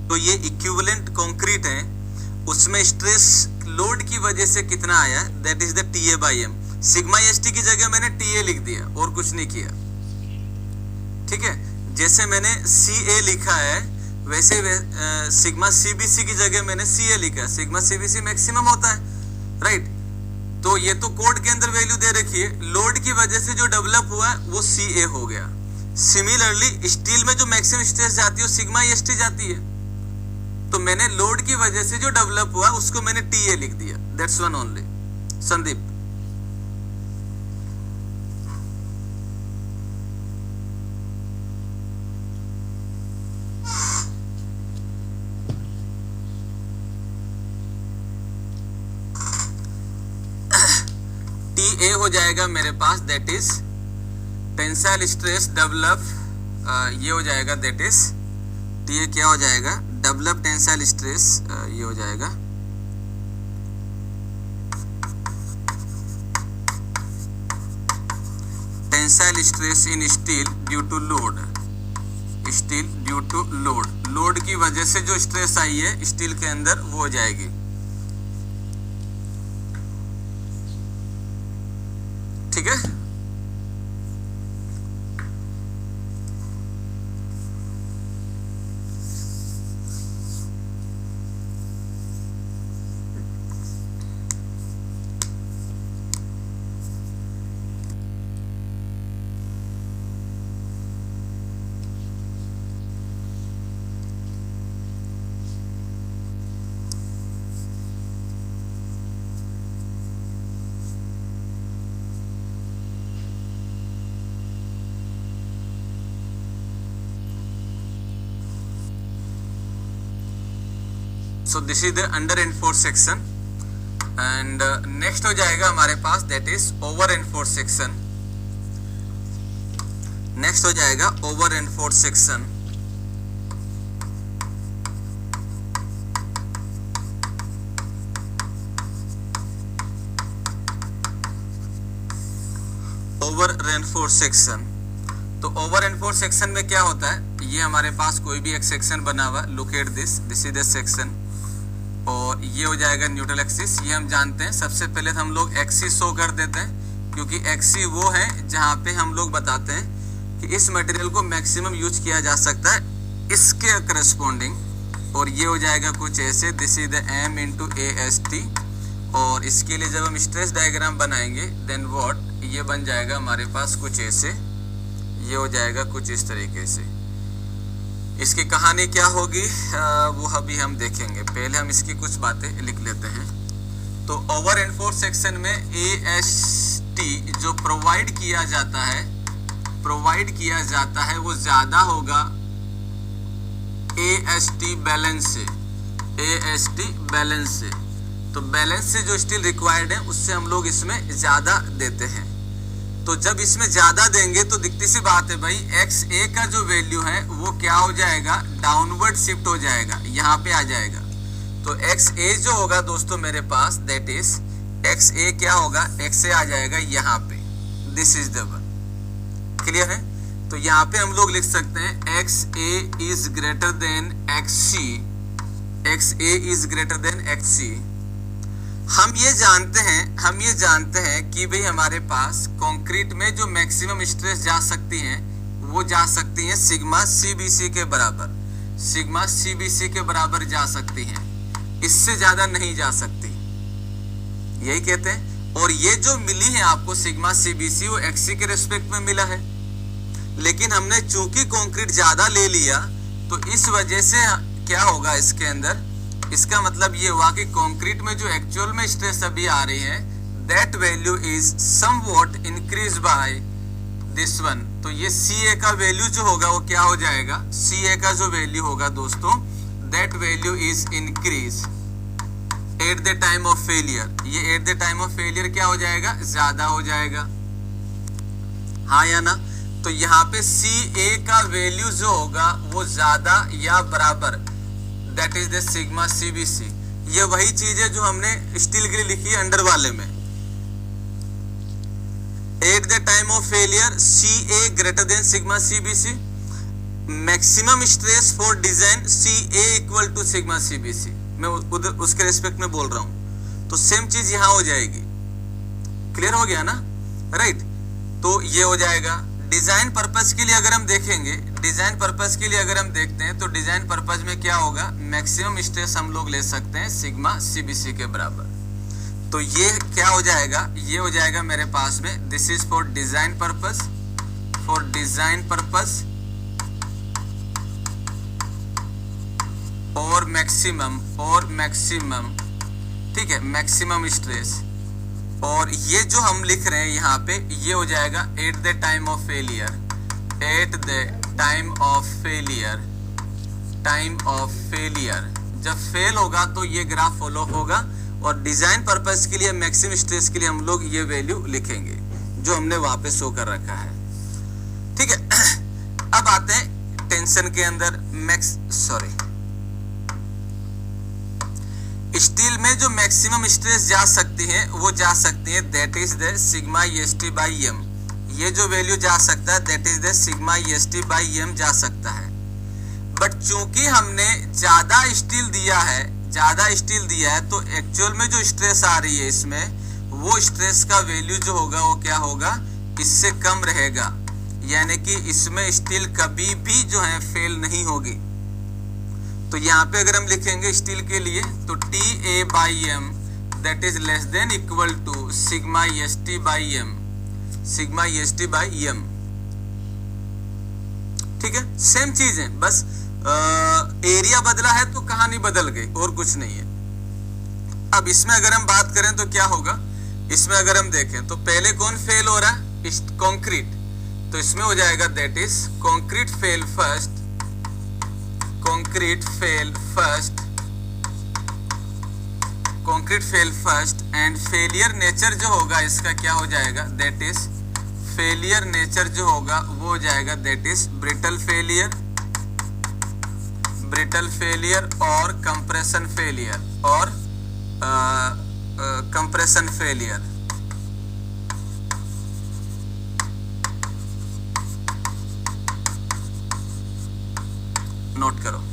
तो ये equivalent concrete है, उसमें स्ट्रेस लोड की वजह से कितना आया, that is the TA/m। Sigma ST की जगह मैंने TA लिख दिया और कुछ नहीं किया, ठीक है। जैसे मैंने CA लिखा है वैसे सिग्मा CBC की जगह मैंने CA लिखा है। सिग्मा CBC मैक्सिमम होता है, राइट। तो ये तो कोड के अंदर वैल्यू दे रखी है, लोड की वजह से जो डेवलप हुआ है वो CA हो गया। सिमिलरली स्टील में जो मैक्सिमम स्ट्रेस जाती है वो सिग्मा ST जाती है, तो मैंने लोड की वजह से जो डेवलप हुआ उसको मैंने TA लिख दिया, that's one only. Sandeep, TA हो जाएगा मेरे पास, that is tensile stress develop, ये हो जाएगा, दैट इज TA क्या हो जाएगा, डेवलप टेंसाइल स्ट्रेस, ये हो जाएगा tensile stress in steel due to load, steel due to load, load की वजह से जो स्ट्रेस आई है स्टील के अंदर वो हो जाएगी, ठीक है। So this is the under enforce section and next हो जाएगा हमारे पास, that is over enforce section. Next हो जाएगा over enforce section. Over reinforce section, तो ओवर एनफोर्स सेक्शन में क्या होता है, ये हमारे पास कोई भी एक सेक्शन बना हुआ, look at this, this is the section, और ये हो जाएगा न्यूट्रल एक्सिस। ये हम जानते हैं, सबसे पहले हम लोग एक्सिस शो कर देते हैं, क्योंकि एक्सिस वो है जहाँ पे हम लोग बताते हैं कि इस मटेरियल को मैक्सिमम यूज किया जा सकता है इसके करस्पॉन्डिंग, और ये हो जाएगा कुछ ऐसे, this is the M × AST। और इसके लिए जब हम स्ट्रेस डायग्राम बनाएंगे देन व्हाट, ये बन जाएगा हमारे पास कुछ ऐसे, ये हो जाएगा कुछ इस तरीके से। इसकी कहानी क्या होगी वो अभी हम देखेंगे, पहले हम इसकी कुछ बातें लिख लेते हैं। तो ओवर एनफोर्स सेक्शन में AST जो प्रोवाइड किया जाता है वो ज्यादा होगा AST बैलेंस से, AST बैलेंस से। तो बैलेंस से जो स्टील रिक्वायर्ड है उससे हम लोग इसमें ज्यादा देते हैं। तो जब इसमें ज्यादा देंगे तो दिखती सी बात है भाई, XA का जो वैल्यू है वो क्या हो जाएगा, डाउनवर्ड शिफ्ट हो जाएगा, यहाँ पे आ जाएगा। तो XA जो होगा दोस्तों मेरे पास, दैट इज XA क्या होगा, XA आ जाएगा यहाँ पे, this is the one, clear है। तो यहाँ पे हम लोग लिख सकते हैं XA is greater than XC, XA is greater than XC। हम ये जानते हैं कि भाई हमारे पास कंक्रीट में जो मैक्सिमम स्ट्रेस जा सकती हैं वो जा सकती हैं सिग्मा CBC के बराबर, सिग्मा CBC के बराबर जा सकती हैं, इससे ज्यादा नहीं जा सकती, यही कहते हैं। और ये जो मिली है आपको सिग्मा CBC वो XC के रेस्पेक्ट में मिला है, लेकिन हमने चूंकि कंक्रीट ज्यादा ले लिया तो इस वजह से क्या होगा इसके अंदर, इसका मतलब ये हुआ कि कंक्रीट में जो एक्चुअल में स्ट्रेस अभी आ रही है that value is somewhat increase by this one. तो ये CA का वैल्यू जो होगा वो क्या हो जाएगा, CA का जो वैल्यू होगा दोस्तों, that value is increase at the time of failure. ये at the time of failure क्या हो जाएगा, ज्यादा हो जाएगा, हाँ या ना। तो यहाँ पे CA का वैल्यू जो होगा वो ज्यादा या बराबर, that is the sigma CBC। ये वही चीज है जो हमने स्टील के लिए लिखी है अंडर वाले में, at the time of failure CA greater than sigma CBC। Maximum stress for design C A equal to sigma C B C, मैं उधर उसके रेस्पेक्ट में बोल रहा हूं, तो सेम चीज यहां हो जाएगी। क्लियर हो गया ना, राइट। तो ये हो जाएगा। डिजाइन पर्पस के लिए अगर हम देखेंगे, डिजाइन पर्पस के लिए अगर हम देखते हैं तो डिजाइन पर्पस में क्या होगा, मैक्सिमम स्ट्रेस हम लोग ले सकते हैं सिग्मा सीबीसी के बराबर। तो ये क्या हो जाएगा, ये हो जाएगा मेरे पास में, this is for design purpose, for design purpose और मैक्सिमम, ठीक है, मैक्सिमम स्ट्रेस। और ये जो हम लिख रहे हैं यहाँ पे, ये हो जाएगा eight the time of failure, eight the time of failure, time of failure. जब फेल होगा तो ये ग्राफ फॉलो होगा, और डिजाइन पर्पस के लिए मैक्सिमम स्ट्रेस के लिए हम लोग ये वैल्यू लिखेंगे जो हमने वहां पे शो कर रखा है, ठीक है। अब आते हैं टेंशन के अंदर। स्टील में जो मैक्सिमम स्ट्रेस जा सकती है वो जा सकती है, that is the sigma EST by M. ये जो वैल्यू जा सकता है that is the sigma EST by M जा सकता है। बट चूंकि हमने ज्यादा स्टील दिया है तो एक्चुअल में जो स्ट्रेस आ रही है इसमें, वो स्ट्रेस का वैल्यू जो होगा वो क्या होगा, इससे कम रहेगा। यानी कि इसमें स्टील कभी भी जो है फेल नहीं होगी। तो यहाँ पे अगर हम लिखेंगे स्टील के लिए तो T A by M that is less than equal to sigma S T by M, sigma S T by M, ठीक है। सेम चीज है, बस एरिया बदला है तो कहानी बदल गई, और कुछ नहीं है। अब इसमें अगर हम बात करें तो क्या होगा, इसमें अगर हम देखें तो पहले कौन फेल हो रहा है, कंक्रीट। तो इसमें हो जाएगा that is concrete fail first, concrete fail first, concrete fail first and failure nature जो होगा इसका क्या हो जाएगा, that is failure nature जो होगा वो हो जाएगा that is brittle failure, brittle failure और compression failure, और compression failure। नोट करो।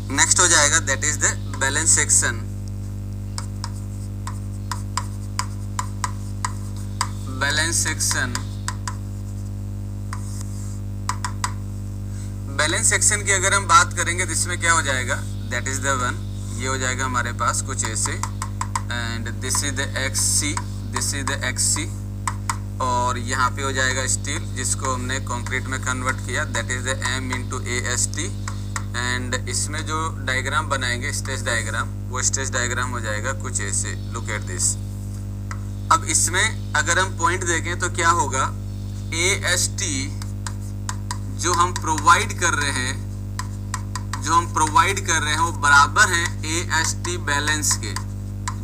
नेक्स्ट हो जाएगा that is the balance section. Balance section, balance section की अगर हम बात करेंगे तो इसमें क्या हो जाएगा, दैट इज द वन, ये हो जाएगा हमारे पास कुछ ऐसे, and this is the x c, this is the x c, और यहाँ पे हो जाएगा स्टील जिसको हमने कंक्रीट में कन्वर्ट किया, that is the M into A S T, and इसमें जो डायग्राम बनाएंगे स्ट्रेस डायग्राम, वो स्ट्रेस डायग्राम हो जाएगा कुछ ऐसे, लुक एट दिस। अब इसमें अगर हम पॉइंट देखें तो क्या होगा, ए एस टी जो हम प्रोवाइड कर रहे हैं, जो हम प्रोवाइड कर रहे हैं वो बराबर है ए एस टी बैलेंस के,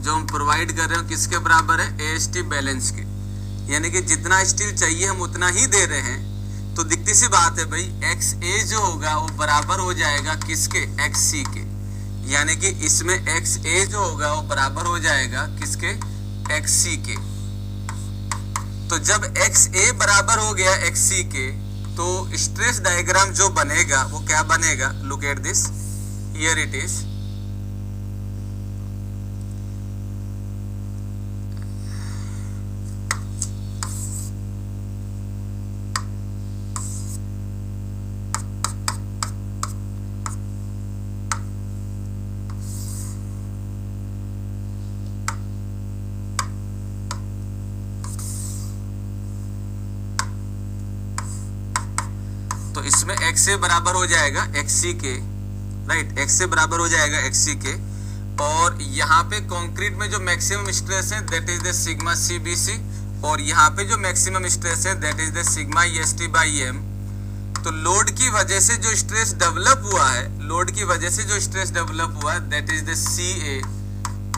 जो हम प्रोवाइड कर रहे हैं किसके बराबर है, ए एस टी बैलेंस के, यानी कि जितना स्टील चाहिए हम उतना ही दे रहे हैं। तो दिखती सी बात है भाई, एक्स ए जो होगा वो बराबर हो जाएगा किसके, एक्स सी के, यानी कि इसमें एक्स ए जो होगा वो बराबर हो जाएगा किसके, एक्स सी के। तो जब एक्स ए बराबर हो गया एक्स सी के, तो स्ट्रेस डायग्राम जो बनेगा वो क्या बनेगा, look at this, here it is, तो इसमें एक्स से बराबर हो जाएगा एक्स सी के, राइट, एक्स से बराबर हो जाएगा एक्स सी के, और यहाँ पे कंक्रीट में जो मैक्सिमम स्ट्रेस है that is the sigma C B C, और यहाँ पे जो मैक्सिमम स्ट्रेस है that is the sigma S T by M. तो लोड की वजह से जो स्ट्रेस डेवलप हुआ है, लोड की वजह से जो स्ट्रेस डेवलप हुआ है that is the C A,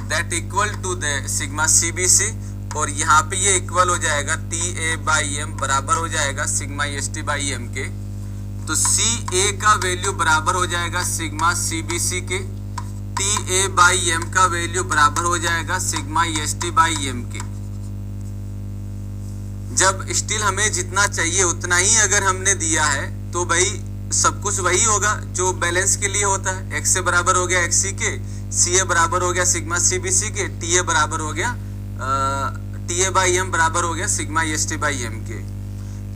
that equal to the sigma C B C, और यहाँ पे ये इक्वल हो जाएगा टी ए बाई एम, बराबर हो जाएगा sigma S T by M के। तो सी ए का वैल्यू बराबर हो जाएगा सिग्मा सी बी सी के, टी ए बाई एम का वैल्यू बराबर हो जाएगा sigma S T by M के। जब स्टील हमें जितना चाहिए उतना ही अगर हमने दिया है तो भाई सब कुछ वही होगा जो बैलेंस के लिए होता है, एक्स से बराबर हो गया एक्स सी के, सी ए बराबर हो गया सिग्मा सी बी सी के, टी ए बराबर हो गया टी ए बाई एम बराबर हो गया sigma S T by M के।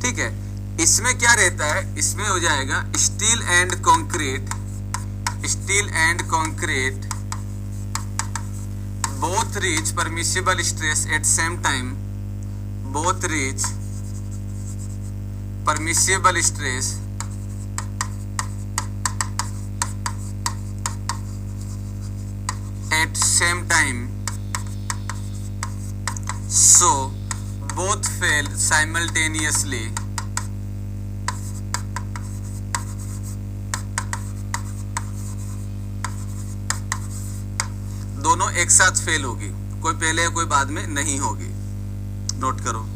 ठीक है, इसमें क्या रहता है, इसमें हो जाएगा steel and concrete, steel and concrete both reach permissible stress eight same time, both reach permissible stress eight same time, so both fail simultaneously। दोनों एक साथ फेल होगी, कोई पहले या कोई बाद में नहीं होगी, नोट करो।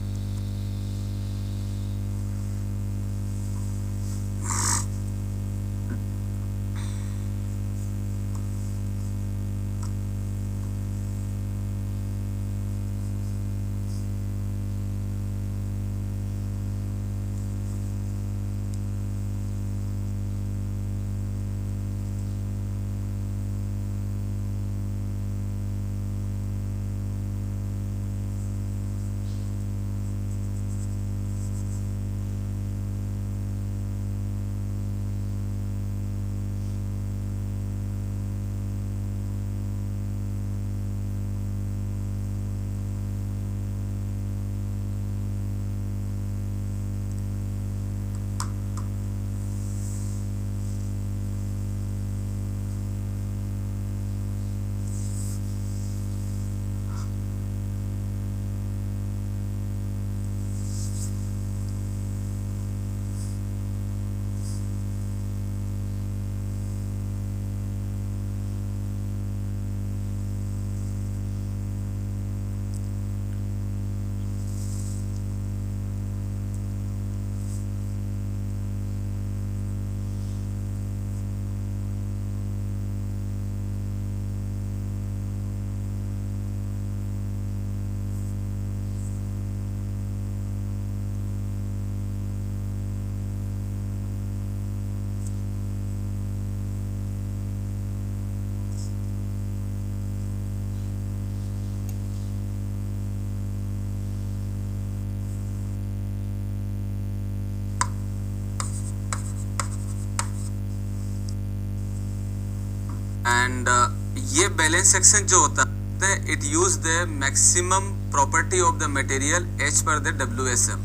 ये बैलेंस सेक्शन जो होता है it use the maximum property of the material as per the WSM,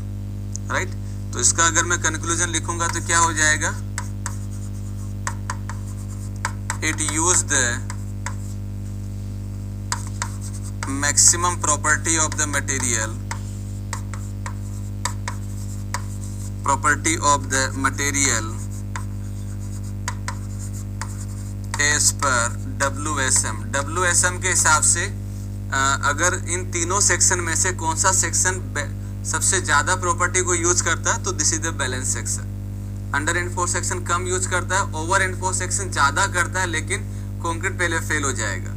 right. तो इसका अगर मैं कंक्लूजन लिखूंगा तो क्या हो जाएगा, it use the maximum property of the material as per WSM। WSM के हिसाब से अगर इन तीनों सेक्शन में से कौन सा सेक्शन सबसे ज्यादा प्रॉपर्टी को यूज करता है तो this is the balance section. Under enforce section come use करता है, ओवर एनफोर्स सेक्शन ज्यादा करता है, लेकिन कंक्रीट पहले फेल हो जाएगा,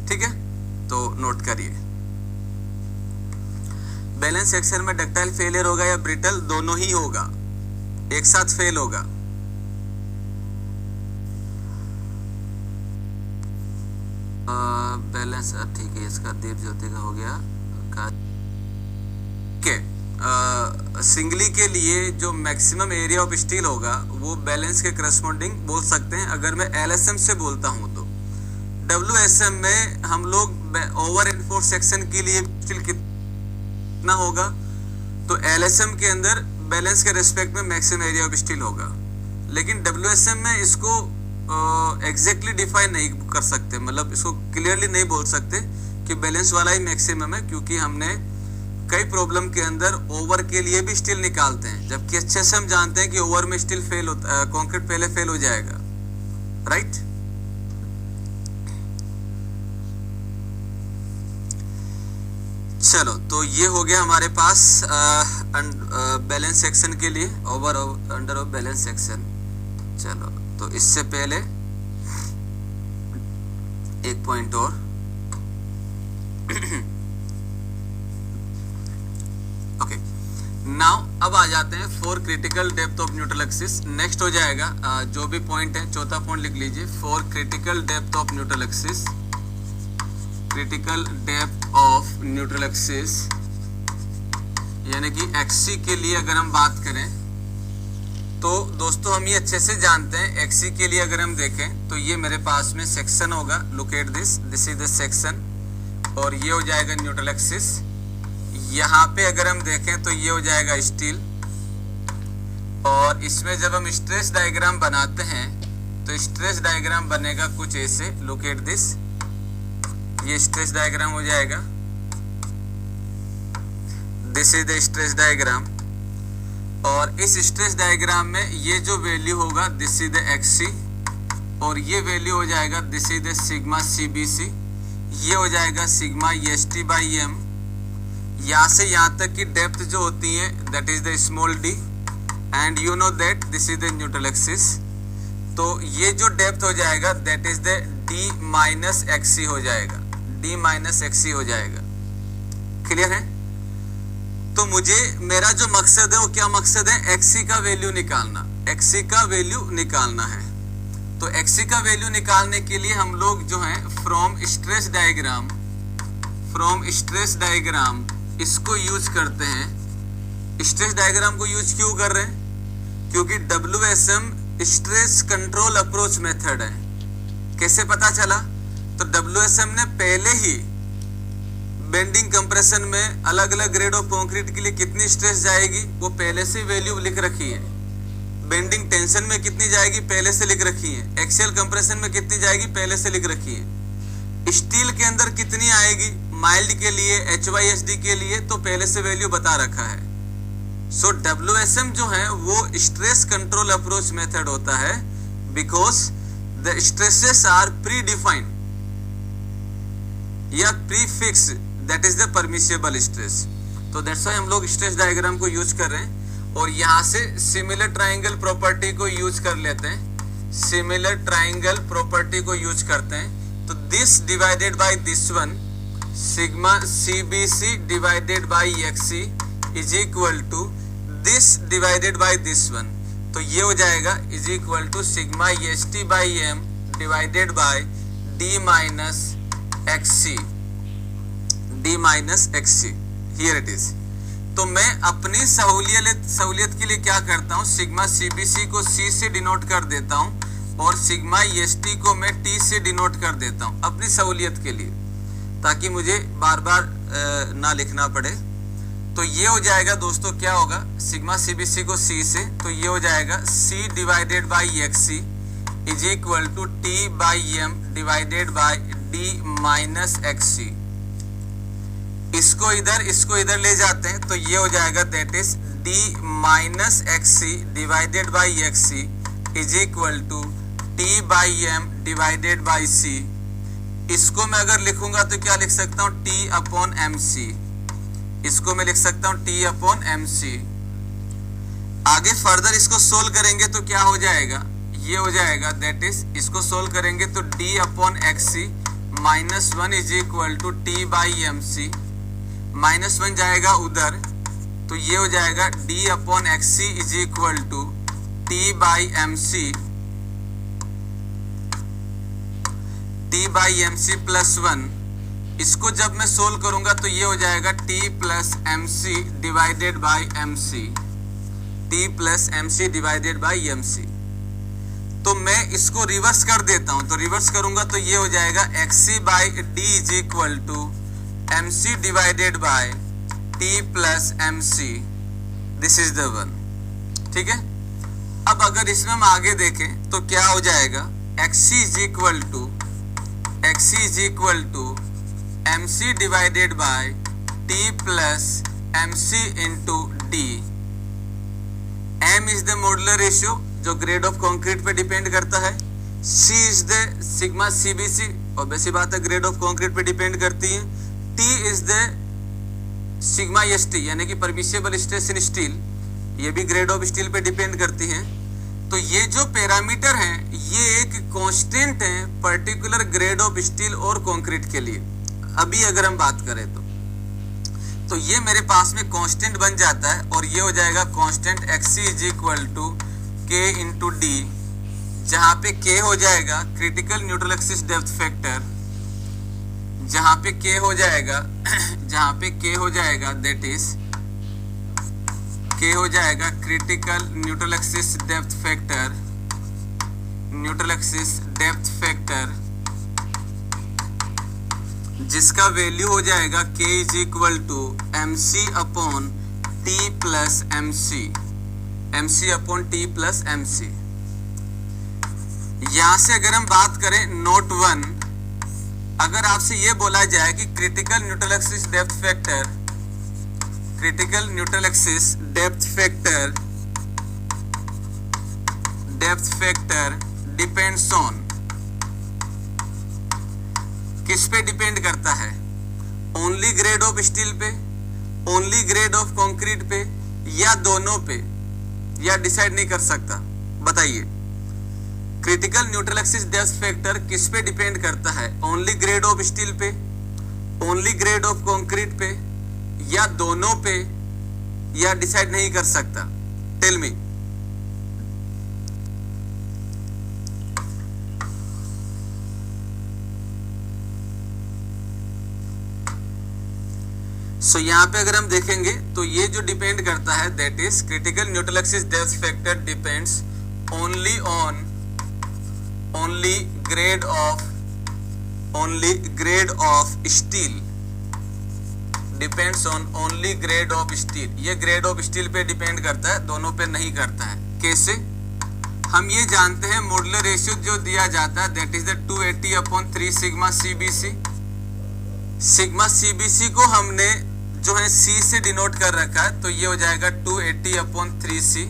ठीक है। तो नोट करिए, बैलेंस सेक्शन में डक्टाइल फेलियर होगा या ब्रिटल, दोनों ही होगा, एक साथ फेल होगा। बैलेंस ठीक है, इसका दीप ज्योति का हो गया। सिंगली के लिए जो मैक्सिमम एरिया ऑफ स्टील होगा वो बैलेंस के करस्पॉन्डिंग बोल सकते हैं। अगर मैं LSM से बोलता हूं तो WSM में हम लोग ओवर एनफोर्स सेक्शन के लिए स्टील कितना होगा, तो LSM के अंदर बैलेंस के रेस्पेक्ट में मैक्सिमम एरिया ऑफ स्टील होगा, लेकिन WSM में इसको एग्जैक्टली डिफाइन नहीं कर सकते, मतलब इसको क्लियरली नहीं बोल सकते कि बैलेंस वाला ही मैक्सिमम है, क्योंकि हमने कई प्रॉब्लम के अंदर ओवर के लिए भी स्टील निकालते हैं, जबकि अच्छे से हम जानते हैं कि ओवर में स्टील फेल होता, कंक्रीट पहले फेल हो जाएगा, राइट। चलो, तो ये हो गया हमारे पास बैलेंस सेक्शन के लिए, over under of balance section. चलो, तो इससे पहले एक पॉइंट और ओके, नाउ अब आ जाते हैं for critical depth of neutral axis. Next हो जाएगा जो भी पॉइंट है, चौथा पॉइंट लिख लीजिए, for critical depth of neutral axis. Critical depth of neutral axis यानी कि XC के लिए अगर हम बात करें तो दोस्तों हम ये अच्छे से जानते हैं। XC के लिए अगर हम देखें तो ये मेरे पास में सेक्शन होगा, look at this is the section, और ये हो जाएगा न्यूट्रल एक्सिस। यहाँ पे अगर हम देखें तो ये हो जाएगा स्टील, और इसमें जब हम स्ट्रेस डायग्राम बनाते हैं तो स्ट्रेस डायग्राम बनेगा कुछ ऐसे, लुक एट दिस, ये स्ट्रेस डायग्राम हो जाएगा, this is the stress diagram. और इस स्ट्रेस डायग्राम में ये जो वैल्यू होगा दिस इज द XC, और ये वैल्यू हो जाएगा this is the sigma CBC, ये हो जाएगा सिग्मा ST/M। यहाँ से यहाँ तक की डेप्थ जो होती है that is the small d, and you know that this is the neutral axis. तो ये जो डेप्थ हो जाएगा that is the D- XC हो जाएगा, D-XC हो जाएगा। क्लियर है? तो मुझे मेरा जो मकसद है वो क्या मकसद है, XC का वैल्यू निकालना, XC का वैल्यू निकालना है। तो XC का वैल्यू निकालने के लिए हम लोग जो है फ्रॉम स्ट्रेस डायग्राम इसको यूज करते हैं। स्ट्रेस डायग्राम को यूज क्यों कर रहे हैं, क्योंकि WSM stress control approach method है। कैसे पता चला, तो WSM ने पहले ही बेंडिंग कंप्रेशन में अलग अलग ग्रेड ऑफ कंक्रीट के लिए कितनी स्ट्रेस जाएगी वो पहले से वैल्यू लिख रखी है। बेंडिंग टेंशन में कितनी जाएगी पहले से लिख रखी है, एक्सियल कंप्रेशन में कितनी जाएगी पहले से लिख रखी है। स्टील के अंदर कितनी आएगी माइल्ड के लिए, HYSD के लिए, तो पहले से वैल्यू बता रखा है। सो WSM जो है वो स्ट्रेस कंट्रोल अप्रोच मेथड होता है, because the stresses are pre defined या pre fix, that is the permissible stress. तो दैट्स व्हाई हम लोग स्ट्रेस डायग्राम को यूज कर रहे हैं, और यहाँ से सिमिलर ट्राइंगल प्रॉपर्टी को यूज कर लेते हैं, सिमिलर ट्राइंगल प्रॉपर्टी को यूज करते हैं। तो this divided by this one, sigma CBC divided by XC is equal to this divided by this one, तो ये हो जाएगा is equal to sigma ST/M divided by D-XC, D-XC, here it is. तो मैं अपनी सहूलियत के लिए क्या करता हूँ, सिग्मा CBC को C से डिनोट कर देता हूँ, और सिग्मा EST को मैं T से डिनोट कर देता हूं अपनी सहूलियत के लिए, ताकि मुझे बार बार ना लिखना पड़े। तो ये हो जाएगा दोस्तों, क्या होगा, सिग्मा CBC को C से, तो ये हो जाएगा C divided by XC is equal to T by M divided by D minus XC। इसको इधर ले जाते हैं, तो ये हो जाएगा that is D minus XC divided by XC is equal to T by M divided by C। इसको मैं अगर लिखूंगा तो क्या लिख सकता हूं, T अपॉन MC। इसको मैं लिख सकता हूं T अपॉन MC। आगे फर्दर इसको सोल्व करेंगे तो क्या हो जाएगा, ये हो जाएगा दैट इज, इसको सोल्व करेंगे तो D upon XC minus 1 is equal to T by MC। Minus 1 जाएगा उधर, तो ये हो जाएगा D upon XC is equal to T by MC, T by MC plus 1। इसको जब मैं सोल्व करूंगा तो ये हो जाएगा T plus MC divided by MC, T plus MC divided by MC। तो मैं इसको रिवर्स कर देता हूं, तो रिवर्स करूंगा तो ये हो जाएगा XC by D is equal to MC divided by T plus MC। This is the one. ठीक है, अब अगर इसमें हम आगे देखें तो क्या हो जाएगा, XC is equal to MC divided by T plus MC into D। M is the modular ratio जो ग्रेड ऑफ कंक्रीट पे डिपेंड करता है। C is the sigma CBC, obvious सी बात है ग्रेड ऑफ कंक्रीट पे डिपेंड करती है। T is the sigma EST यानी कि परमिसिबल स्ट्रेस इन स्टील, ये भी ग्रेड ऑफ स्टील पे डिपेंड करती है। तो ये जो पैरामीटर हैं ये एक कांस्टेंट है पर्टिकुलर ग्रेड ऑफ स्टील और कंक्रीट के लिए। अभी अगर हम बात करें तो ये मेरे पास में कांस्टेंट बन जाता है, और ये हो जाएगा constant XC is equal to K into D, जहां पे K हो जाएगा critical neutral axis depth factor, जहां पे K हो जाएगा दैट इज K हो जाएगा critical neutral axis depth factor, जिसका वैल्यू हो जाएगा K is equal to MC upon T plus MC upon T plus MC। यहां से अगर हम बात करें नोट 1, अगर आपसे ये बोला जाए कि critical neutral axis depth factor depends on, किस पे डिपेंड करता है, ओनली ग्रेड ऑफ स्टील पे, ओनली ग्रेड ऑफ कंक्रीट पे, या दोनों पे, या डिसाइड नहीं कर सकता। बताइए, critical neutral axis depth factor किस पे डिपेंड करता है, ओनली ग्रेड ऑफ स्टील पे, ओनली ग्रेड ऑफ कंक्रीट पे, या दोनों पे, या डिसाइड नहीं कर सकता। Tell me. सो यहाँ पे अगर हम देखेंगे तो ये जो डिपेंड करता है that is critical neutral axis depth factor depends only grade of steel, depends on only grade of steel. ये ग्रेड ऑफ स्टील पे डिपेंड करता है, दोनों पे नहीं करता है। कैसे? हम ये जानते हैं मॉडुलर रेशियो जो दिया जाता है that is the 280/3 sigma CBC। Sigma CBC को हमने जो है C से डिनोट कर रखा है, तो ये हो जाएगा 280/3C।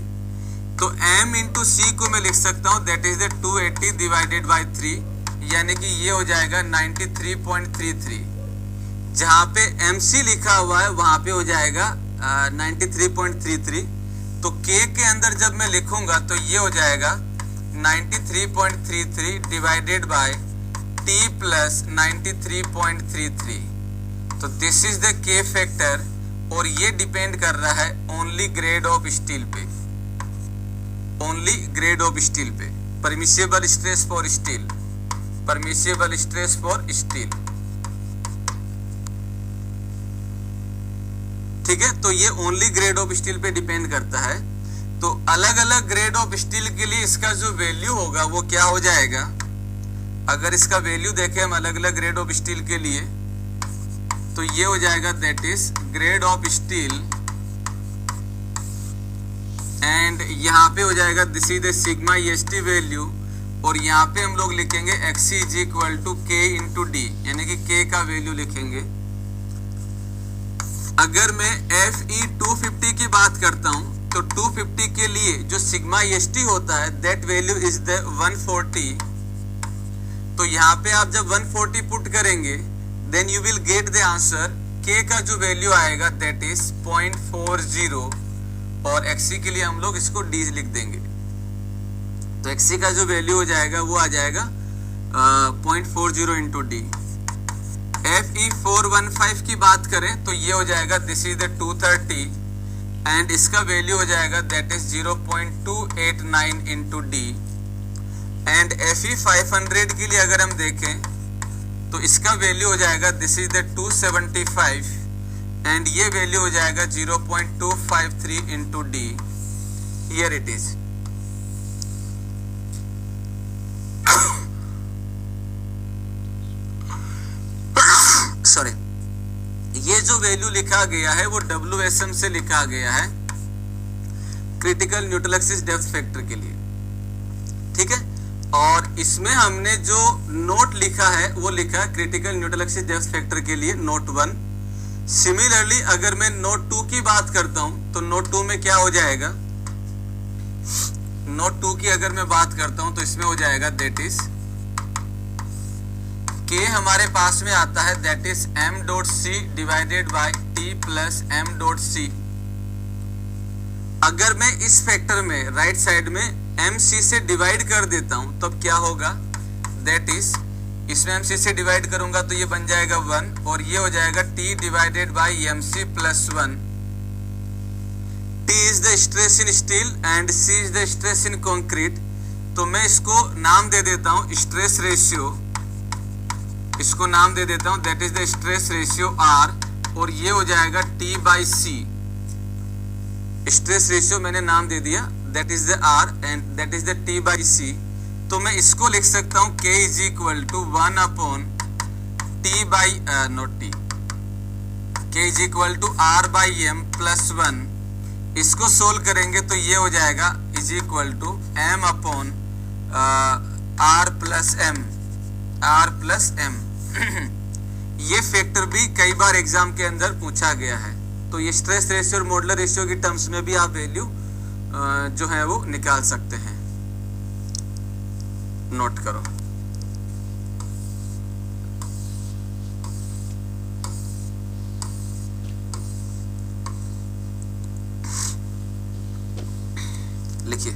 तो M इंटू C को मैं लिख सकता हूँ that is the 280 divided by 3, यानी कि ये हो जाएगा 93.33। जहाँ पे MC लिखा हुआ है वहां पे हो जाएगा 93.33। तो K के अंदर जब मैं लिखूंगा तो ये हो जाएगा 93.33 डिवाइडेड बाय T प्लस 93.33। तो this is the K factor, और ये डिपेंड कर रहा है ओनली ग्रेड ऑफ स्टील पे, ओनली ग्रेड ऑफ स्टील पे। Permissible stress for steel, permissible stress for steel. ठीक है, तो ये ओनली ग्रेड ऑफ स्टील पे डिपेंड करता है। तो अलग अलग ग्रेड ऑफ स्टील के लिए इसका जो वैल्यू होगा वो क्या हो जाएगा, अगर इसका वैल्यू देखें हम अलग अलग ग्रेड ऑफ स्टील के लिए, तो ये हो जाएगा that is grade of steel, and यहाँ पे हो जाएगा this is the sigma EST value, और यहाँ पे हम लोग लिखेंगे Xc is equal to K into D, यानी कि K का वैल्यू लिखेंगे। अगर मैं Fe 250 की बात करता हूं तो 250 के लिए जो सिग्मा EST होता है दैट वैल्यू इज द 140। तो यहाँ पे आप जब 140 पुट करेंगे then you will get the answer, K का जो वैल्यू आएगा दैट इज 0.40, और Xc के लिए हम लोग इसको D लिख देंगे। तो Xc का जो वैल्यू हो जाएगा वो आ जाएगा 0.40 इंटू डी। Fe 415 की बात करें तो ये हो जाएगा दिस इज द 230, एंड इसका वैल्यू हो जाएगा that is 0.289 into D. And Fe 500 के लिए अगर हम देखें तो इसका वैल्यू हो जाएगा दिस इज द 275, एंड ये वैल्यू हो जाएगा 0.253 into D. Here it is. Sorry, ये जो वैल्यू लिखा गया है वो WSM से लिखा गया है, critical neutral axis depth factor के लिए, ठीक है। और इसमें हमने जो नोट लिखा है वो लिखा है critical neutral axis depth factor के लिए नोट 1। सिमिलरली अगर मैं नोट 2 की बात करता हूं तो नोट 2 में क्या हो जाएगा, नोट 2 की अगर मैं बात करता हूं तो इसमें हो जाएगा दैट इज K हमारे पास में आता है that is m dot c divided by t plus m dot c। अगर मैं इस फैक्टर में राइट साइड में mc से डिवाइड कर देता हूं तब क्या होगा, दैट इज इसमें mc से डिवाइड करूंगा तो ये बन जाएगा 1, और ये हो जाएगा t divided by mc plus 1। t is the stress in steel and c is the stress in concrete. तो मैं इसको नाम दे देता हूं स्ट्रेस रेशियो, इसको नाम दे देता हूं that is the stress ratio R, और ये हो जाएगा T by C। Stress ratio मैंने नाम दे दिया that is the R and that is the T by C। तो मैं इसको लिख सकता हूं K is equal to 1 upon T by not T, K is equal to R by M plus 1। इसको सोल्व करेंगे तो ये हो जाएगा is equal to M upon R plus M, R plus M। ये फैक्टर भी कई बार एग्जाम के अंदर पूछा गया है, तो ये स्ट्रेस रेशियो और मॉडुलर रेशियो की टर्म्स में भी आप वैल्यू जो है वो निकाल सकते हैं। नोट करो। लिखिए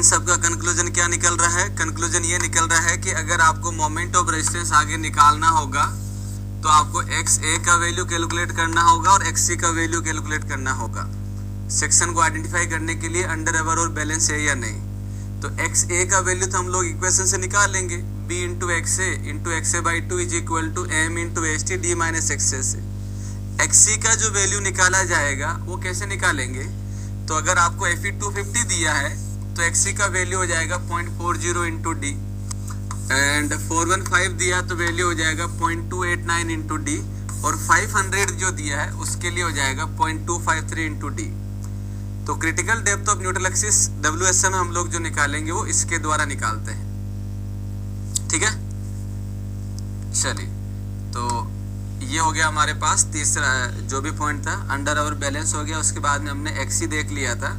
सबका कंक्लूजन क्या निकल रहा है? कंक्लूजन ये निकल रहा है कि अगर आपको मोमेंट ऑफ रेजिस्टेंस आगे निकालना होगा तो आपको XA का वैल्यू कैलकुलेट करना होगा और XC का वैल्यू कैलकुलेट करना होगा सेक्शन को आइडेंटिफाई करने के लिए अंडर एवर और बैलेंस है या नहीं। तो XA का वैल्यू तो हम लोग इक्वेशन से निकाल लेंगे, B into XA by 2 is equal to M into HT D minus XA से। XC का जो वैल्यू निकाला जाएगा वो कैसे निकालेंगे? तो अगर आपको FE 250 दिया है तो XC का वैल्यू हो जाएगा 0.40 इंटू डी, एंड 415 दिया तो वैल्यू हो जाएगा 0.289 इंटू डी, और 500 जो दिया है उसके लिए हो जाएगा 0.253 इंटू डी। तो critical depth of neutral axis WSM हम लोग जो निकालेंगे वो इसके द्वारा निकालते हैं। ठीक है, चलिए तो ये हो गया हमारे पास तीसरा जो भी पॉइंट था, अंडर और बैलेंस हो गया। उसके बाद में हमने XC देख लिया था।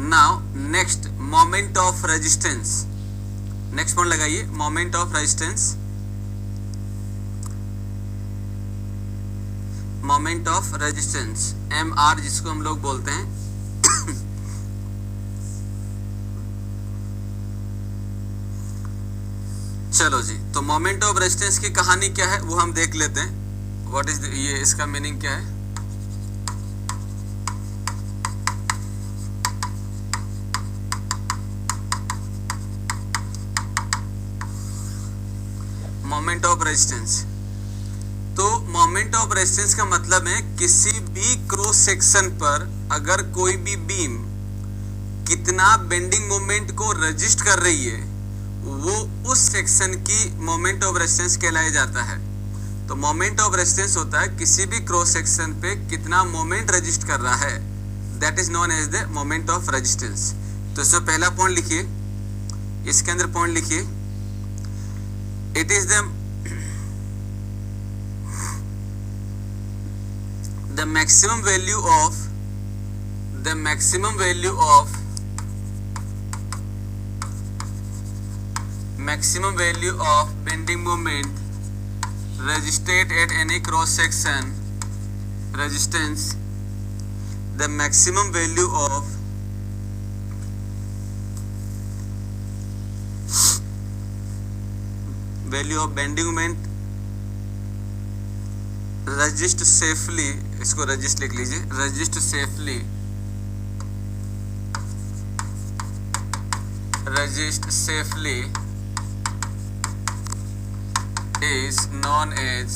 Now next moment of resistance, next point लगाइए, moment of resistance. Moment of resistance MR जिसको हम लोग बोलते हैं। चलो जी, तो मोमेंट ऑफ रेजिस्टेंस की कहानी क्या है वो हम देख लेते हैं। व्हाट इज ये, इसका मीनिंग क्या है? मोमेंट ऑफ रेजिस्टेंस, तो मोमेंट ऑफ रेजिस्टेंस का मतलब है किसी भी क्रॉस सेक्शन पर अगर कोई भी बीम कितना बेंडिंग मोमेंट को रजिस्ट कर रही है वो उस सेक्शन की मोमेंट ऑफ रेजिस्टेंस कहलाया जाता है। तो मोमेंट ऑफ रेजिस्टेंस होता है किसी भी क्रॉस सेक्शन पे कितना मोमेंट रजिस्ट कर रहा है, that is known as the moment of resistance. तो इसमें पहला पॉइंट लिखिए, इसके अंदर पॉइंट लिखिए, it is the maximum value of bending moment resisted at any cross section resistance, the maximum value of bending moment resist safely, इसको resist लिख लीजिए, resist safely is known as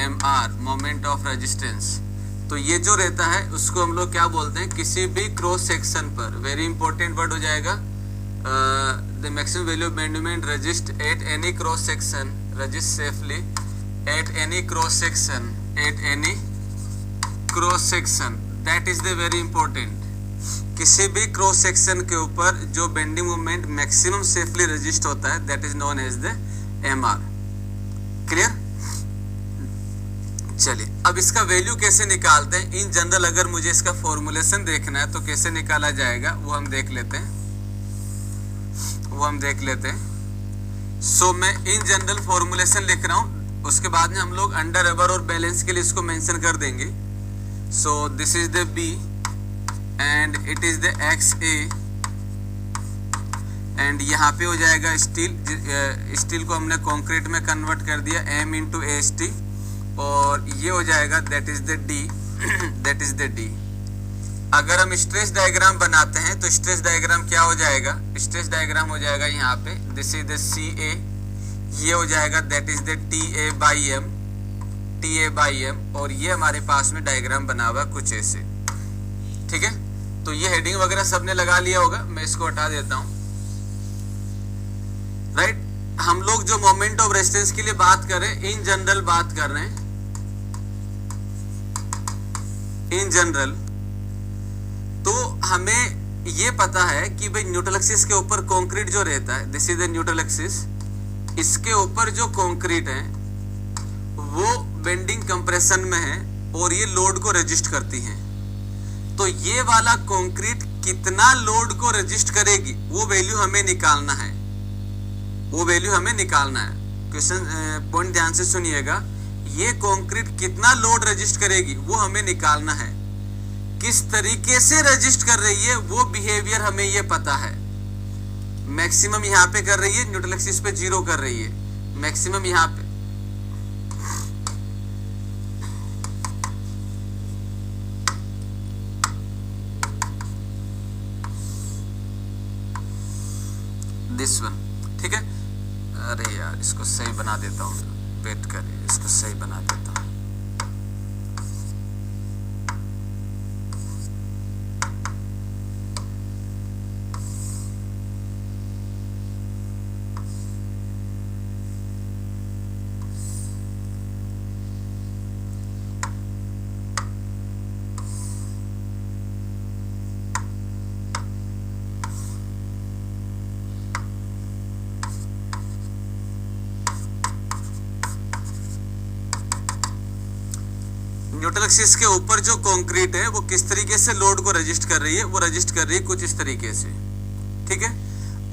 MR, moment of resistance। तो ये जो रहता है उसको हम लोग क्या बोलते हैं? किसी भी क्रॉस सेक्शन पर, वेरी इंपॉर्टेंट वर्ड हो जाएगा, the maximum value of bending moment resist at any cross section, resist safely at any cross section, that is the very important। किसी भी क्रॉस सेक्शन के ऊपर जो bending moment maximum safely resist होता है that is known as the MR। Clear? चलिए अब इसका वैल्यू कैसे निकालते हैं इन जनरल, अगर मुझे इसका फॉर्मुलेशन देखना है तो कैसे निकाला जाएगा वो हम देख लेते हैं। सो मैं इन जनरल फॉर्मुलेशन लिख रहा हूं, उसके बाद में हम लोग अंडर एवर और बैलेंस के लिए इसको मेंशन कर देंगे। सो this is the B and it is the XA, and यहाँ पे हो जाएगा स्टील को हमने कंक्रीट में कन्वर्ट कर दिया M इंटू HT, और ये हो जाएगा दैट इज द D। अगर हम स्ट्रेस डायग्राम बनाते हैं तो स्ट्रेस डायग्राम क्या हो जाएगा? स्ट्रेस डायग्राम हो जाएगा यहाँ पे, दिस इज द CA, ये हो जाएगा that is the TA by M, और ये हमारे पास में डायग्राम बना हुआ कुछ ऐसे। ठीक है, तो ये हेडिंग वगैरह सबने लगा लिया होगा, मैं इसको हटा देता हूं। राइट, हम लोग जो मोमेंट ऑफ रेजिस्टेंस के लिए बात कर रहे हैं, इन जनरल बात कर रहे हैं, इन जनरल। तो हमें ये पता है कि भाई न्यूट्रल एक्सिस के ऊपर कंक्रीट जो रहता है, this is the neutral axis, इसके ऊपर जो कंक्रीट है वो बेंडिंग कंप्रेशन में है और ये लोड को रेजिस्ट करती है। तो ये वाला कंक्रीट कितना लोड को रेजिस्ट करेगी वो वैल्यू हमें निकालना है, क्वेश्चन पॉइंट ध्यान से सुनिएगा। ये कंक्रीट कितना लोड रेजिस्ट करेगी वो हमें निकालना है। किस तरीके से रेजिस्ट कर रही है वो बिहेवियर हमें ये पता है। मैक्सिमम यहाँ पे कर रही है, न्यूट्रल एक्सिस पे 0 कर रही है, मैक्सिमम यहाँ पे। दिस वन, ठीक है। अरे यार इसको सही बना देता हूँ, वेट करिए, इसको सही बना देता हूँ। न्यूट्रल एक्सिस के ऊपर जो कंक्रीट है वो किस तरीके से लोड को रजिस्ट कर रही है, वो रजिस्ट कर रही है कुछ इस तरीके से, ठीक है।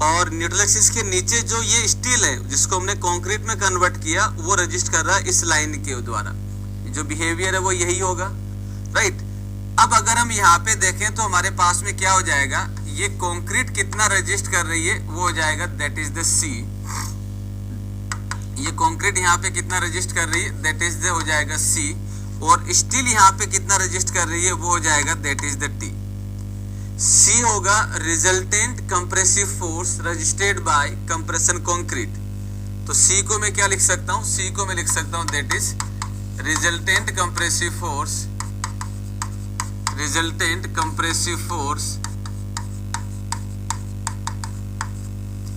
और न्यूट्रल एक्सिस के नीचे जो ये स्टील है जिसको हमने कंक्रीट में कन्वर्ट किया वो रजिस्ट कर रहा है इस लाइन के द्वारा। जो बिहेवियर है वो यही होगा, राइट। अब अगर हम यहाँ पे देखें तो हमारे पास में क्या हो जाएगा, ये कंक्रीट कितना रजिस्ट कर रही है वो हो जाएगा दैट इज द सी। ये कंक्रीट यहाँ पे कितना रजिस्ट कर रही है दैट इज द हो जाएगा सी, और स्टील यहाँ पे कितना रजिस्ट कर रही है वो हो जाएगा दैट इज द टी। सी होगा resultant compressive force registered bye compression concrete. तो सी को मैं क्या लिख सकता हूँ, सी को मैं लिख सकता हूँ that is resultant compressive force, resultant compressive force,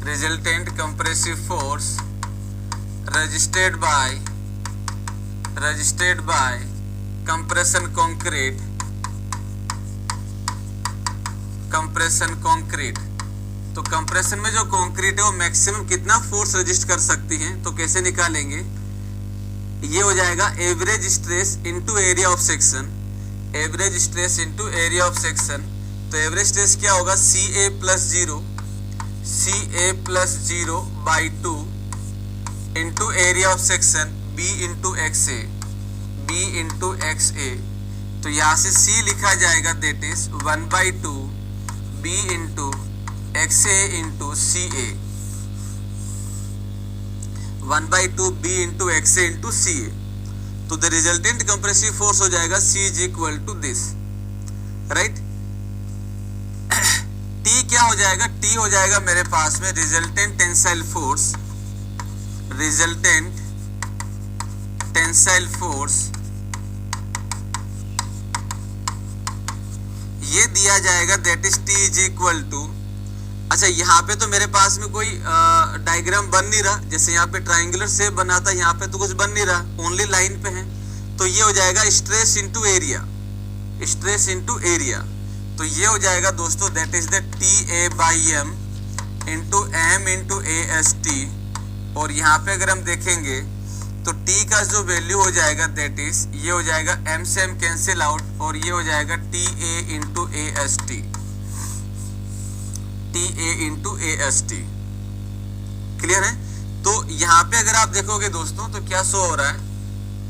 resultant compressive force registered bye compression concrete, compression concrete. तो कंप्रेशन में जो कंक्रीट है वो मैक्सिमम कितना फोर्स रजिस्ट कर सकती है, तो कैसे निकालेंगे, ये हो जाएगा average stress into area of section, average stress into area of section. तो एवरेज स्ट्रेस क्या होगा, CA plus 0, CA plus 0 by 2 into area of section B into XA, B into XA। तो यहाँ से C लिखा जाएगा that is 1/2 B into XA into CA, 1/2 B into XA into CA। तो the resultant compressive force हो जाएगा C is equal to this, right. T क्या हो जाएगा, T हो जाएगा मेरे पास में resultant tensile force, resultant tensile force, ये दिया जाएगा that is T is equal to. अच्छा यहाँ पे तो मेरे पास में कोई डायग्राम बन नहीं रहा, जैसे यहाँ पे ट्रायंगुलर शेप बना था, यहाँ पे तो कुछ बन नहीं रहा, ओनली लाइन पे है। तो ये हो जाएगा stress into area, stress into area. तो ये हो जाएगा दोस्तों that is the TA by M into M into AST। और यहाँ पे अगर हम देखेंगे तो T का जो वैल्यू हो जाएगा दैट इज, ये हो जाएगा M से M कैंसिल आउट, और ये हो जाएगा TA into AST, TA into AST। Clear है। तो यहाँ पे अगर आप देखोगे दोस्तों तो क्या शो हो रहा है,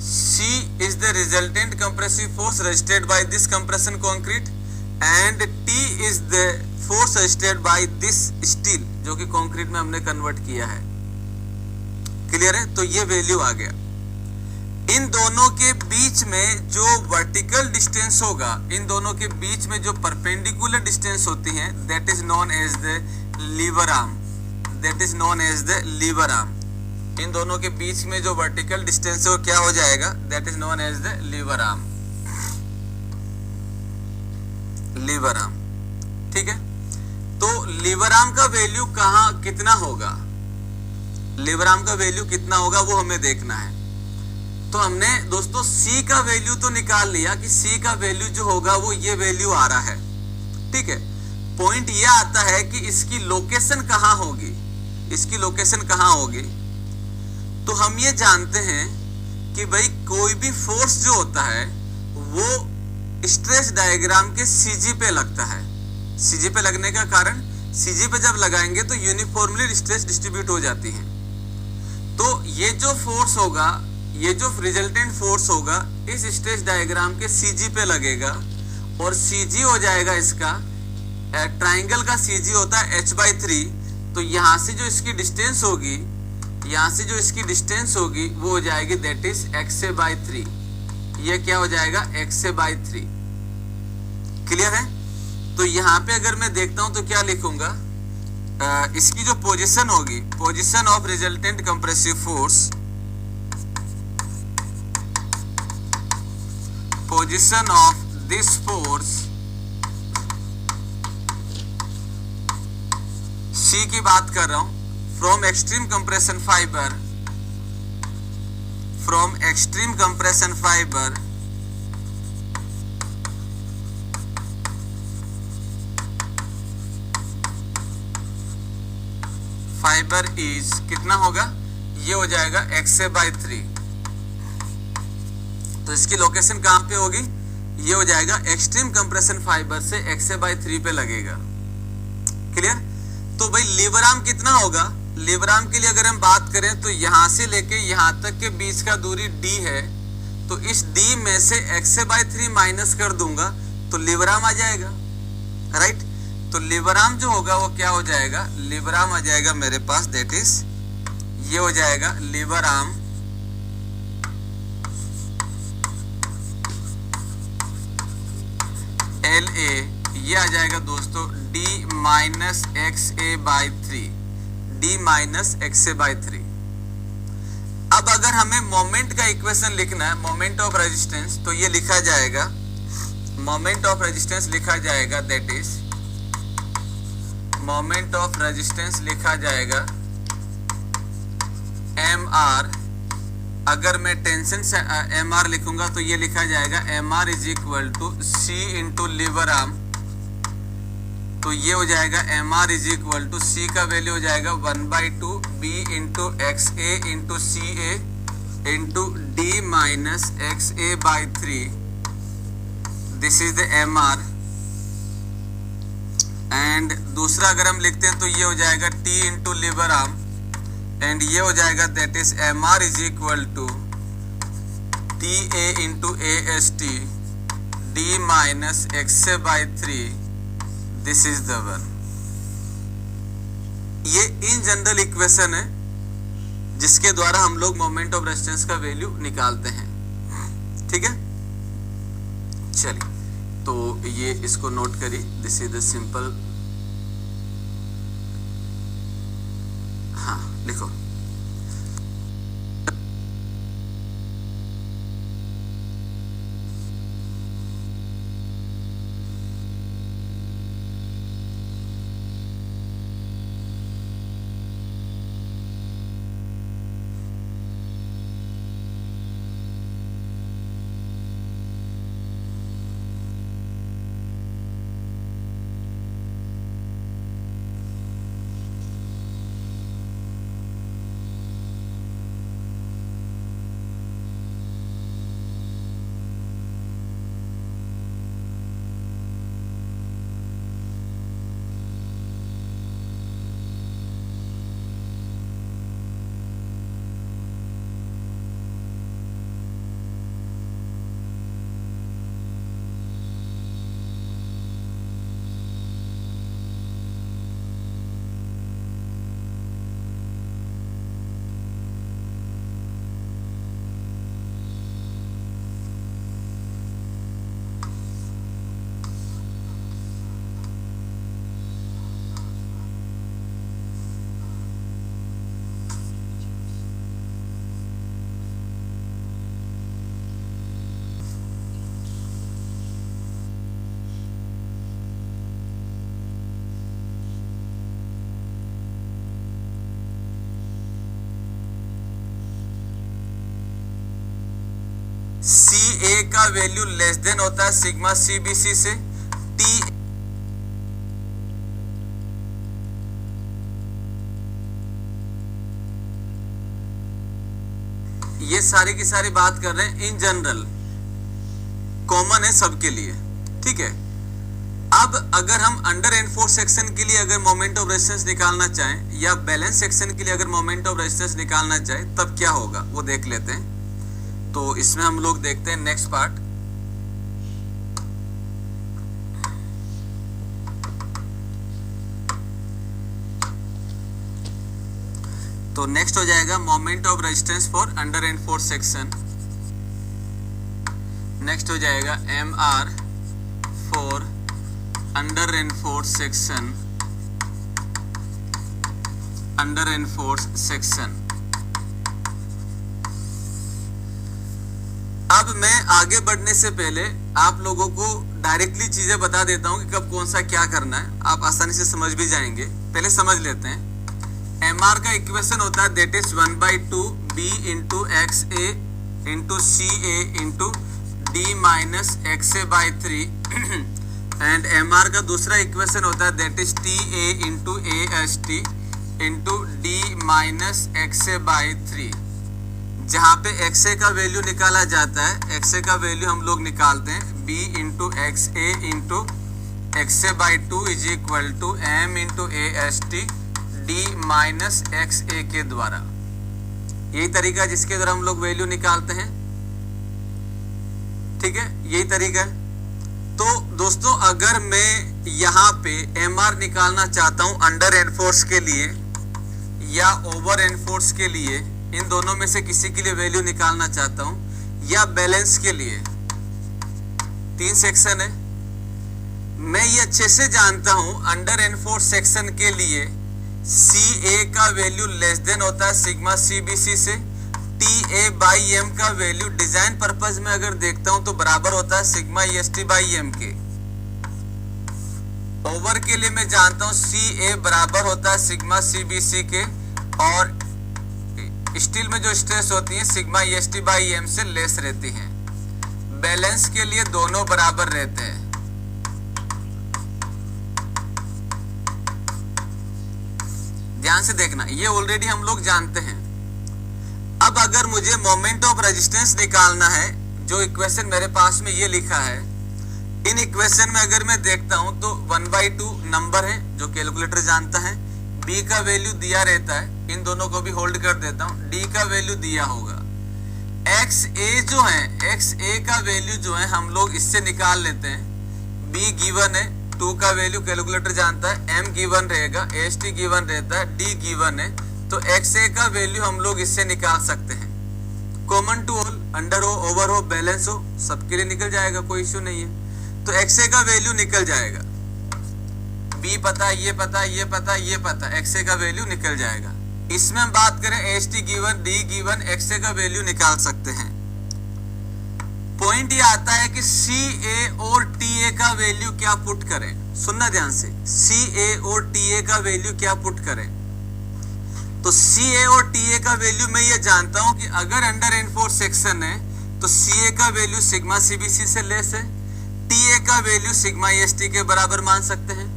C is the resultant compressive force registered by this compression concrete and T is the force registered by this steel जो कि कंक्रीट में हमने कन्वर्ट किया है। क्लियर है। तो ये वैल्यू आ गया। इन दोनों के बीच में जो वर्टिकल डिस्टेंस होगा, इन दोनों के बीच में जो परपेंडिकुलर डिस्टेंस होती है that is known as the lever arm, that is known as the lever arm. इन दोनों के बीच में जो वर्टिकल डिस्टेंस है वो क्या हो जाएगा, that is known as the lever arm, lever arm. ठीक है। तो लीवर आर्म का वैल्यू कहाँ कितना होगा, लीवर आर्म का वैल्यू कितना होगा वो हमें देखना है। तो हमने दोस्तों C का वैल्यू तो निकाल लिया कि C का वैल्यू जो होगा वो ये वैल्यू आ रहा है। ठीक है। पॉइंट ये आता है कि इसकी लोकेशन कहाँ होगी, इसकी लोकेशन कहाँ होगी। तो हम ये जानते हैं कि भाई कोई भी फोर्स जो होता है वो स्ट्रेस डायग्राम के CG पे लगता है। CG पे लगने का कारण, CG पे जब लगाएंगे तो यूनिफॉर्मली स्ट्रेस डिस्ट्रीब्यूट हो जाती है। तो ये जो फोर्स होगा ये जो रिजल्टेंट फोर्स होगा इस स्ट्रेस डायग्राम के CG पे लगेगा और CG हो जाएगा इसका, ट्राइंगल का CG होता है h/3, तो यहां से जो इसकी डिस्टेंस होगी, यहां से जो इसकी डिस्टेंस होगी वो हो जाएगी दैट इज xa/3। ये क्या हो जाएगा xa/3। क्लियर है? तो यहाँ पे अगर मैं देखता हूं तो क्या लिखूंगा, इसकी जो पोजीशन होगी, position of resultant compressive force, position of this force C की बात कर रहा हूं, from extreme compression fibre, from extreme compression fibre fibre is कितना होगा, ये हो जाएगा xa/3। तो इसकी लोकेशन कहां पे होगी, ये हो जाएगा एक्सट्रीम कंप्रेशन फाइबर से xa/3 पे लगेगा। क्लियर? तो भाई लीवर आर्म कितना होगा, लीवर आर्म के लिए अगर हम बात करें तो यहां से लेके यहां तक के बीच का दूरी d है, तो इस d में से xa/3 माइनस कर दूंगा तो लीवर आर्म आ जाएगा। राइट? तो लीवर आर्म जो होगा वो क्या हो जाएगा, लीवर आर्म आ जाएगा मेरे पास दैट इज, ये हो जाएगा लीवर आर्म LA, ये आ जाएगा दोस्तों d minus xa/3, d minus xa/3। अब अगर हमें मोमेंट का इक्वेशन लिखना है, मोमेंट ऑफ रेजिस्टेंस, तो ये लिखा जाएगा, मोमेंट ऑफ रेजिस्टेंस लिखा जाएगा that is, moment of resistance लिखा जाएगा mr। अगर मैं टेंशन से mr लिखूंगा तो ये लिखा जाएगा mr is equal to C into lever arm, तो ये हो जाएगा mr is equal to C का वैल्यू हो जाएगा 1/2 B into XA into CA into D minus xa/3, this is the mr। And दूसरा अगर हम लिखते हैं तो ये हो जाएगा T into lever arm, and ये हो जाएगा that is mr is equal to TA into AST D minus xa/3, this is the one. ये इन जनरल इक्वेशन है जिसके द्वारा हम लोग मोमेंट ऑफ रेजिस्टेंस का वैल्यू निकालते हैं। ठीक है, चलिए तो ये इसको नोट करिए, दिस इज द सिंपल। हाँ लिखो, CA का वैल्यू लेस देन होता है सिग्मा CBC से, T ये सारी की सारी बात कर रहे हैं इन जनरल, कॉमन है सबके लिए। ठीक है, अब अगर हम अंडर एनफोर्स सेक्शन के लिए अगर मोमेंट ऑफ रेजिस्टेंस निकालना चाहें या बैलेंस सेक्शन के लिए अगर मोमेंट ऑफ रेजिस्टेंस निकालना चाहें तब क्या होगा वो देख लेते हैं। तो इसमें हम लोग देखते हैं नेक्स्ट पार्ट। तो नेक्स्ट हो जाएगा moment of resistance for under enforce section. Next हो जाएगा M R for under enforce section, under enforce section. अब मैं आगे बढ़ने से पहले आप लोगों को डायरेक्टली चीजें बता देता हूं कि कब कौन सा क्या करना है, आप आसानी से समझ भी जाएंगे। पहले समझ लेते हैं। एम आर का इक्वेशन होता है that is 1/2 B into x A into C A into D minus x A by 3 and M R का दूसरा इक्वेशन होता है that is T A into A S T into D minus x A by 3, जहाँ पे x a का value निकाला जाता है। एक्स ए का वैल्यू हम लोग निकालते हैं b into x A into x A by 2 is equal to m into A S T D minus x a के द्वारा। यही तरीका जिसके द्वारा हम लोग वैल्यू निकालते हैं, ठीक है, यही तरीका है। तो दोस्तों अगर मैं यहाँ पे एम आर निकालना चाहता हूं अंडर एनफोर्स के लिए या ओवर एनफोर्स के लिए, इन दोनों में से किसी के लिए वैल्यू निकालना चाहता हूं या बैलेंस के लिए, 3 सेक्शन है। मैं ये अच्छे से जानता हूं अंडर एनफोर्स सेक्शन के लिए सी ए का वैल्यू लेस देन होता है सिग्मा सी बी सी से, टी ए बाई एम का वैल्यू डिजाइन पर्पज में अगर देखता हूं तो बराबर होता है sigma E S T by M के। ओवर के लिए मैं जानता हूं सी ए बराबर होता है सिग्मा सी बी सी के, और स्टील में जो स्ट्रेस होती है sigma E S T by M से लेस रहती हैं। बैलेंस के लिए दोनों बराबर रहते हैं। ध्यान से देखना, ये ऑलरेडी हम लोग जानते हैं। अब अगर मुझे मोमेंट ऑफ रेजिस्टेंस निकालना है, जो इक्वेशन मेरे पास में ये लिखा है, इन इक्वेशन में अगर मैं देखता हूं तो 1/2 नंबर है जो कैलकुलेटर जानता है, बी का वैल्यू दिया रहता है, इन दोनों को भी होल्ड कर देता हूं, डी का वैल्यू दिया होगा। एक्स ए जो है, एक्स ए का वैल्यू जो है हम लोग इससे निकाल लेते हैं। बी गिवन है, 2 का वैल्यू कैलकुलेटर जानता है, एम गिवन रहेगा, एस टी गिवन रहता है, डी गिवन है, तो एक्स ए का वैल्यू हम लोग इससे निकाल सकते हैं। कॉमन टू ऑल, अंडर हो, ओवर हो, बैलेंस हो, सबके लिए निकल जाएगा, कोई इश्यू नहीं है। तो एक्स ए का वैल्यू निकल जाएगा, बी पता, ये पता, ये पता, ये पता, एक्स ए का वैल्यू निकल जाएगा। इसमें हम बात करें s t given, d given, x a का वैल्यू निकाल सकते हैं। पॉइंट ये आता है कि सी ए और टी ए का वैल्यू क्या पुट करें। सुनना ध्यान से, सी ए और टी ए का वैल्यू क्या पुट करें। तो सी ए और टी ए का वैल्यू मैं ये जानता हूं कि अगर अंडर एनफोर्स सेक्शन है तो सी ए का value sigma C B C से लेस है, टी ए का value sigma E S T के बराबर मान सकते हैं।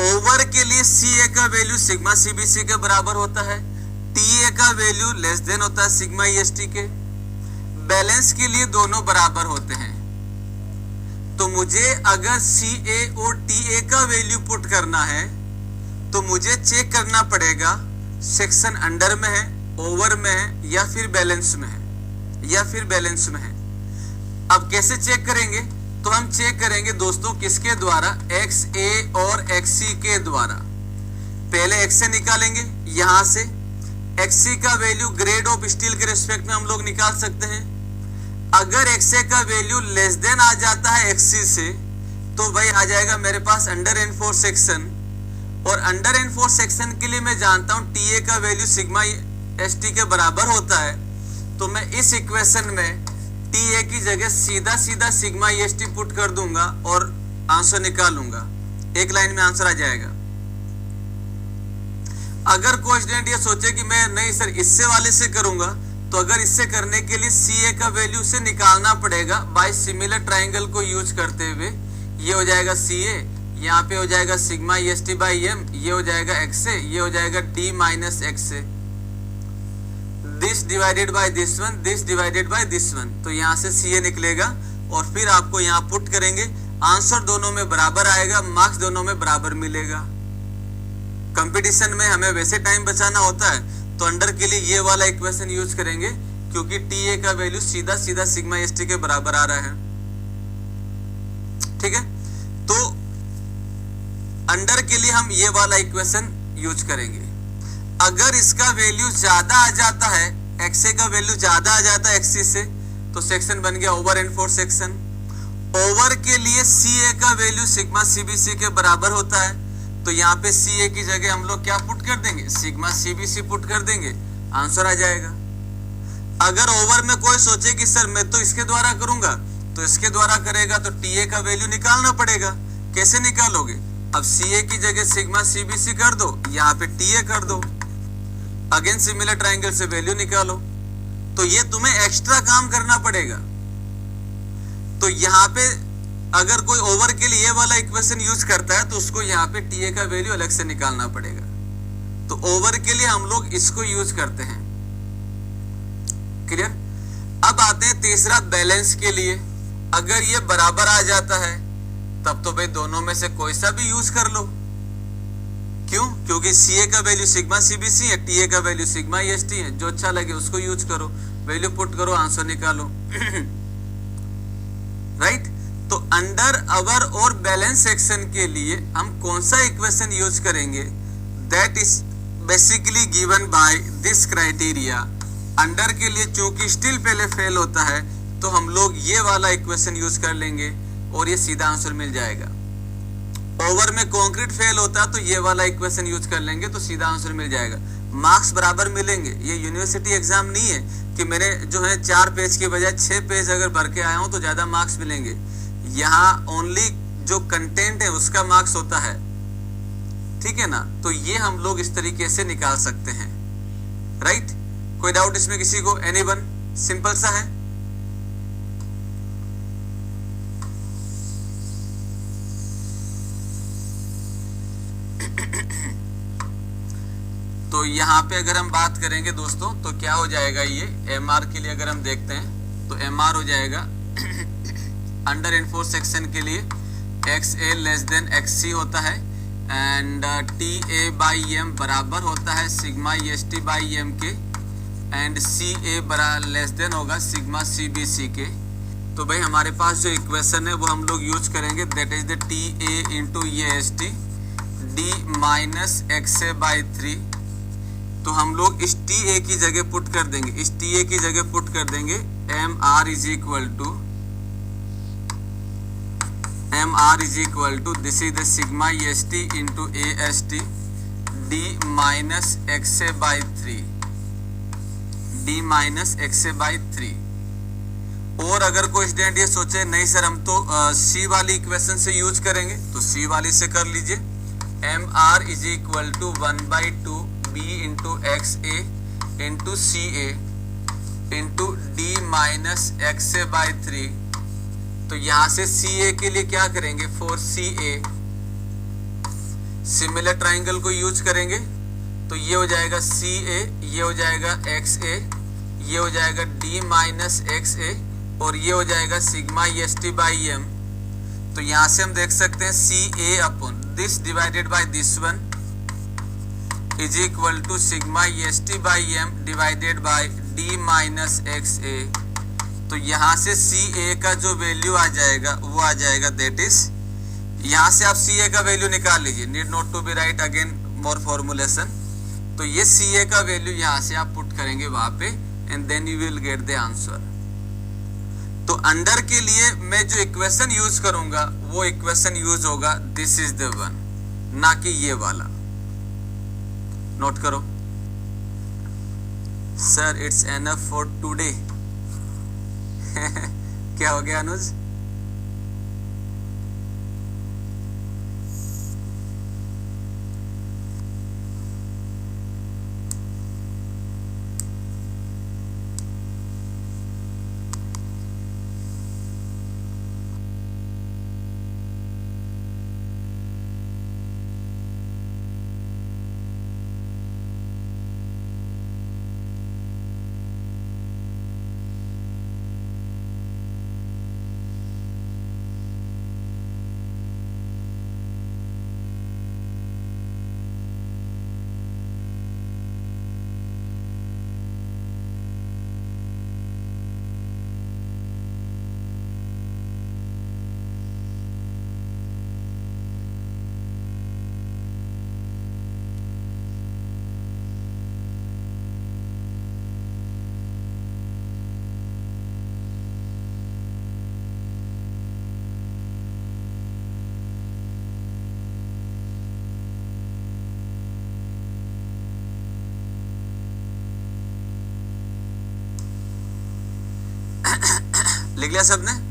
ओवर के लिए सी ए का value sigma C B C के बराबर होता है, टी ए का वैल्यू लेस देन होता है सिग्मा ई एस टी के। बैलेंस के लिए दोनों बराबर होते हैं। तो मुझे अगर सी ए और टी ए का वैल्यू पुट करना है तो मुझे चेक करना पड़ेगा सेक्शन अंडर में है, ओवर में है, या फिर बैलेंस में है, या फिर बैलेंस में है। अब कैसे चेक करेंगे? तो हम चेक करेंगे दोस्तों किसके द्वारा, एक्स ए और एक्स सी के द्वारा। पहले एक्स ए निकालेंगे, यहां से एक्स सी का वैल्यू ग्रेड ऑफ स्टील के रिस्पेक्ट में हम लोग निकाल सकते हैं। अगर एक्स ए का वैल्यू लेस देन आ जाता है एक्स सी से तो भाई आ जाएगा मेरे पास अंडर एनफोर्स सेक्शन, और अंडर एनफोर्स सेक्शन के लिए मैं जानता हूं टी ए का वैल्यू सिग्मा एस टी के बराबर होता है। तो मैं इस इक्वेशन में टी ए की जगह सीधा सीधा सिग्मा एस टी पुट कर दूंगा और आंसर निकालूंगा, एक लाइन में आंसर आ जाएगा। अगर कोई स्टूडेंट ये सोचे कि मैं नहीं सर इससे वाले से करूंगा, तो अगर इससे करने के लिए सी ए का वैल्यू से निकालना पड़ेगा बाय सिमिलर ट्राइंगल को यूज करते हुए। ये हो जाएगा सी ए, यहाँ पे हो जाएगा sigma E S T by M, ये हो जाएगा एक्स ए, ये हो जाएगा D minus x A, this divided by this one, this divided by this one. तो यहाँ से सी ए निकलेगा और फिर आपको यहाँ पुट करेंगे, आंसर दोनों में बराबर आएगा, मार्क्स दोनों में बराबर मिलेगा। कंपटीशन में हमें वैसे टाइम बचाना होता है तो अंडर के लिए ये वाला इक्वेशन यूज करेंगे, क्योंकि टी ए का वैल्यू सीधा सीधा सिग्मा एस टी के बराबर आ रहा है। ठीक है, तो अंडर के लिए हम ये वाला इक्वेशन यूज करेंगे। अगर इसका वैल्यू ज्यादा आ जाता है, एक्स ए का वैल्यू ज्यादा आ जाता है एक्स सी से, तो सेक्शन बन गया over and for section. Over के लिए सी ए का value sigma C B C के बराबर होता है, तो यहाँ पे सी ए की जगह हम लोग क्या पुट कर देंगे, sigma C B C put कर देंगे, आंसर आ जाएगा। अगर ओवर में कोई सोचे कि सर मैं तो इसके द्वारा करूंगा, तो इसके द्वारा करेगा तो टी ए का वैल्यू निकालना पड़ेगा। कैसे निकालोगे, अब सी ए की जगह सिग्मा सी बी सी कर दो, यहाँ पे टी ए कर दो, अगेन सिमिलर ट्राइंगल से वैल्यू निकालो। तो ये तुम्हें एक्स्ट्रा काम करना पड़ेगा। तो यहाँ पे अगर कोई ओवर के लिए ये वाला इक्वेशन यूज करता है, तो उसको यहाँ पे टी ए का वैल्यू अलग से निकालना पड़ेगा। तो ओवर के लिए हम लोग इसको यूज करते हैं। क्लियर। अब आते हैं तीसरा, बैलेंस के लिए। अगर ये बराबर आ जाता है तब तो भाई दोनों में से कोई सा भी यूज कर लो। क्यों, क्योंकि सी ए का value sigma C B C है, टी ए का वैल्यू सिग्मा एस टी है, जो अच्छा लगे उसको यूज करो, वैल्यू पुट करो, आंसर निकालो। राइट। तो अंडर अवर और बैलेंस सेक्शन के लिए हम कौन सा इक्वेशन यूज करेंगे, that is basically given by this criteria. Under के लिए चूंकि स्टिल पहले फेल होता है, तो हम लोग ये वाला इक्वेशन यूज कर लेंगे और ये सीधा आंसर मिल जाएगा। ओवर में कंक्रीट फेल होता है तो ये वाला इक्वेशन यूज कर लेंगे तो सीधा आंसर मिल जाएगा। मार्क्स बराबर मिलेंगे। ये यूनिवर्सिटी एग्जाम नहीं है कि मेरे जो है 4 पेज के बजाय 6 पेज अगर भर के आया हूं तो ज्यादा मार्क्स मिलेंगे। यहाँ ओनली जो कंटेंट है उसका मार्क्स होता है। ठीक है ना। तो ये हम लोग इस तरीके से निकाल सकते हैं। राइट। कोई डाउट इसमें किसी को? एनीवन? सिंपल सा है। तो यहाँ पे अगर हम बात करेंगे दोस्तों तो क्या हो जाएगा, ये एम आर के लिए अगर हम देखते हैं तो एम आर हो जाएगा अंडर एंड सेक्शन के लिए X A less than X C होता है and T A by M बराबर होता है sigma S T by M के एंड सी ए बराबर लेस देन होगा सिग्मा सी बी सी के। तो भाई हमारे पास जो इक्वेशन है वो हम लोग यूज करेंगे, that is the t A into ये s T D minus x A by 3। तो हम लोग इस टी ए की जगह पुट कर देंगे, इस टी ए की जगह पुट कर देंगे M R is equal to this is the sigma S T into A S T D minus x A by 3 D minus x A by 3। और अगर कोई स्टूडेंट ये सोचे नहीं सर हम तो सी वाली इक्वेशन से यूज करेंगे, तो सी वाली से कर लीजिए। M R is equal to 1/2 b into x A into C A into D minus x A by 3। तो यहां से सी ए के लिए क्या करेंगे, for C A similar triangle को यूज करेंगे। तो ये हो जाएगा सी ए, ये हो जाएगा एक्स ए, ये हो जाएगा डी माइनस एक्स ए और ये हो जाएगा sigma S T by M. तो यहां से हम देख सकते हैं c a upon this divided by this one is equal to sigma S T by m divided by d minus x a. तो यहां से सी ए का जो वैल्यू आ जाएगा वो आ जाएगा दैट इज, यहां से आप सी ए का वैल्यू निकाल लीजिए, need not to be write again more formulation. तो ये सी ए का वैल्यू यहां से आप पुट करेंगे वहां पे and then you will get the answer. तो अंडर के लिए मैं जो इक्वेशन यूज करूंगा वो इक्वेशन यूज होगा दिस इज द वन, ना कि ये वाला। नोट करो। Sir it's enough for today. क्या हो गया अनुज? लिख लिया सबने?